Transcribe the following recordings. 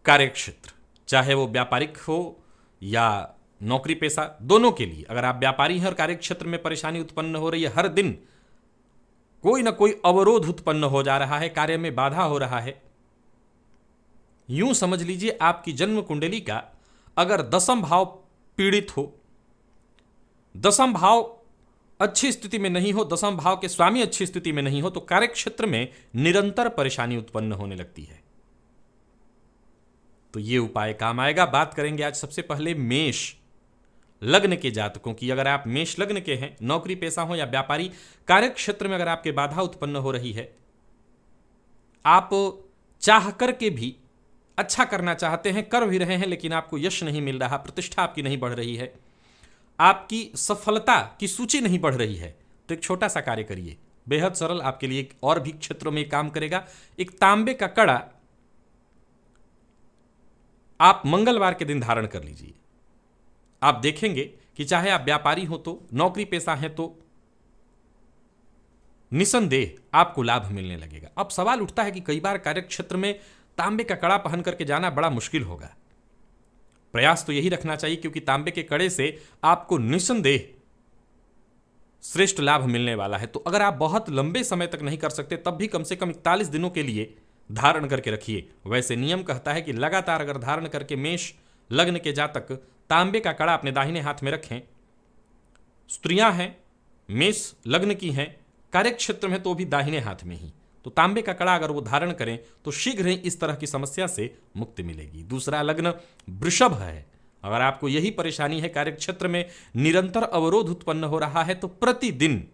कार्यक्षेत्र, चाहे वो व्यापारिक हो या नौकरी पेशा, दोनों के लिए अगर आप व्यापारी हैं और कार्यक्षेत्र में परेशानी उत्पन्न हो रही है, हर दिन कोई ना कोई अवरोध उत्पन्न हो जा रहा है, कार्य में बाधा हो रहा है, यूं समझ लीजिए आपकी जन्म कुंडली का अगर दसम भाव पीड़ित हो, दसम भाव अच्छी स्थिति में नहीं हो, दसम भाव के स्वामी अच्छी स्थिति में नहीं हो, तो कार्यक्षेत्र में निरंतर परेशानी उत्पन्न होने लगती है। तो ये उपाय काम आएगा। बात करेंगे आज सबसे पहले मेष लग्न के जातकों की। अगर आप मेष लग्न के हैं, नौकरी पेशा हो या व्यापारी, कार्यक्षेत्र में अगर आपके बाधा उत्पन्न हो रही है, आप चाह करके भी अच्छा करना चाहते हैं, कर भी रहे हैं, लेकिन आपको यश नहीं मिल रहा, प्रतिष्ठा आपकी नहीं बढ़ रही है, आपकी सफलता की सूची नहीं बढ़ रही है, तो एक छोटा सा कार्य करिए, बेहद सरल, आपके लिए और भी क्षेत्रों में काम करेगा। एक तांबे का कड़ा आप मंगलवार के दिन धारण कर लीजिए। आप देखेंगे कि चाहे आप व्यापारी हो तो, नौकरी पेशा है तो, निसंदेह आपको लाभ मिलने लगेगा। अब सवाल उठता है कि कई बार कार्यक्षेत्र में तांबे का कड़ा पहन करके जाना बड़ा मुश्किल होगा। प्रयास तो यही रखना चाहिए, क्योंकि तांबे के कड़े से आपको निसंदेह श्रेष्ठ लाभ मिलने वाला है। तो अगर आप बहुत लंबे समय तक नहीं कर सकते, तब भी कम से कम 41 दिनों के लिए धारण करके रखिए। वैसे नियम कहता है कि लगातार अगर धारण करके मेष लग्न के जातक तांबे का कड़ा अपने दाहिने हाथ में रखें, स्त्रियां हैं, मेष लग्न की हैं, कार्यक्षेत्र में तो भी दाहिने हाथ में ही, तो तांबे का कड़ा अगर वो धारण करें तो शीघ्र ही इस तरह की समस्या से मुक्ति मिलेगी। दूसरा लग्न वृषभ है। अगर आपको यही परेशानी है, कार्यक्षेत्र में निरंतर अवरोध उत्पन्न हो रहा है, तो प्रतिदिन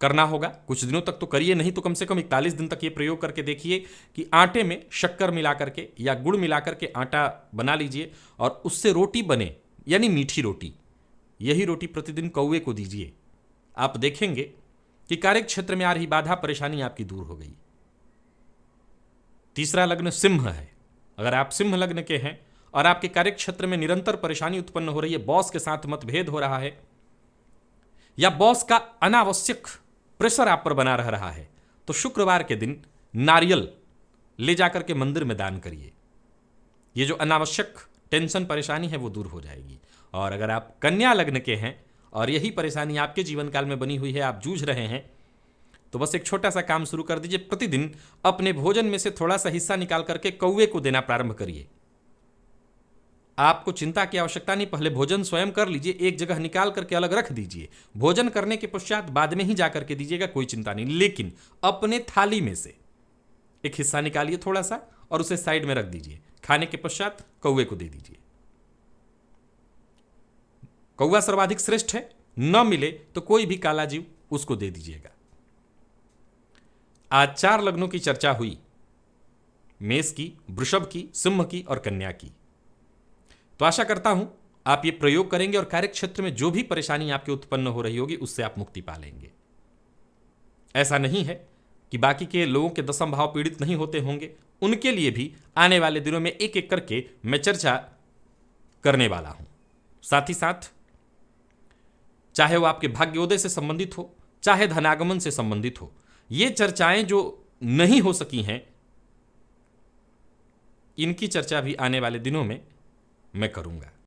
करना होगा। कुछ दिनों तक तो करिए, नहीं तो कम से कम 41 दिन तक ये प्रयोग करके देखिए कि आटे में शक्कर मिला करके या गुड़ मिला करके आटा बना लीजिए और उससे रोटी बने, यानी मीठी रोटी, यही रोटी प्रतिदिन कौवे को दीजिए। आप देखेंगे कि कार्यक्षेत्र में आ रही बाधा परेशानी आपकी दूर हो गई। तीसरा लग्न सिंह है। अगर आप सिंह लग्न के हैं और आपके कार्यक्षेत्र में निरंतर परेशानी उत्पन्न हो रही है, बॉस के साथ मतभेद हो रहा है या बॉस का अनावश्यक प्रेशर आप पर बना रह रहा है, तो शुक्रवार के दिन नारियल ले जाकर के मंदिर में दान करिए। ये जो अनावश्यक टेंशन परेशानी है वो दूर हो जाएगी। और अगर आप कन्या लग्न के हैं और यही परेशानी आपके जीवन काल में बनी हुई है, आप जूझ रहे हैं, तो बस एक छोटा सा काम शुरू कर दीजिए। प्रतिदिन अपने भोजन में से थोड़ा सा हिस्सा निकाल करके कौवे को देना प्रारंभ करिए। आपको चिंता की आवश्यकता नहीं, पहले भोजन स्वयं कर लीजिए, एक जगह निकाल करके अलग रख दीजिए। भोजन करने के पश्चात बाद में ही जाकर के दीजिएगा, कोई चिंता नहीं, लेकिन अपने थाली में से एक हिस्सा निकालिए थोड़ा सा और उसे साइड में रख दीजिए। खाने के पश्चात कौवे को दे दीजिए। कौवा सर्वाधिक श्रेष्ठ है, न मिले तो कोई भी काला जीव उसको दे दीजिएगा। आज 4 लग्नों की चर्चा हुई, मेष की, वृषभ की, सिंह की और कन्या की। तो आशा करता हूं आप ये प्रयोग करेंगे और कार्यक्षेत्र में जो भी परेशानी आपके उत्पन्न हो रही होगी उससे आप मुक्ति पा लेंगे। ऐसा नहीं है कि बाकी के लोगों के दसम भाव पीड़ित नहीं होते होंगे, उनके लिए भी आने वाले दिनों में एक एक करके मैं चर्चा करने वाला हूं। साथ ही साथ चाहे वो आपके भाग्योदय से संबंधित हो, चाहे धनागमन से संबंधित हो, ये चर्चाएं जो नहीं हो सकी हैं, इनकी चर्चा भी आने वाले दिनों में मैं करूंगा।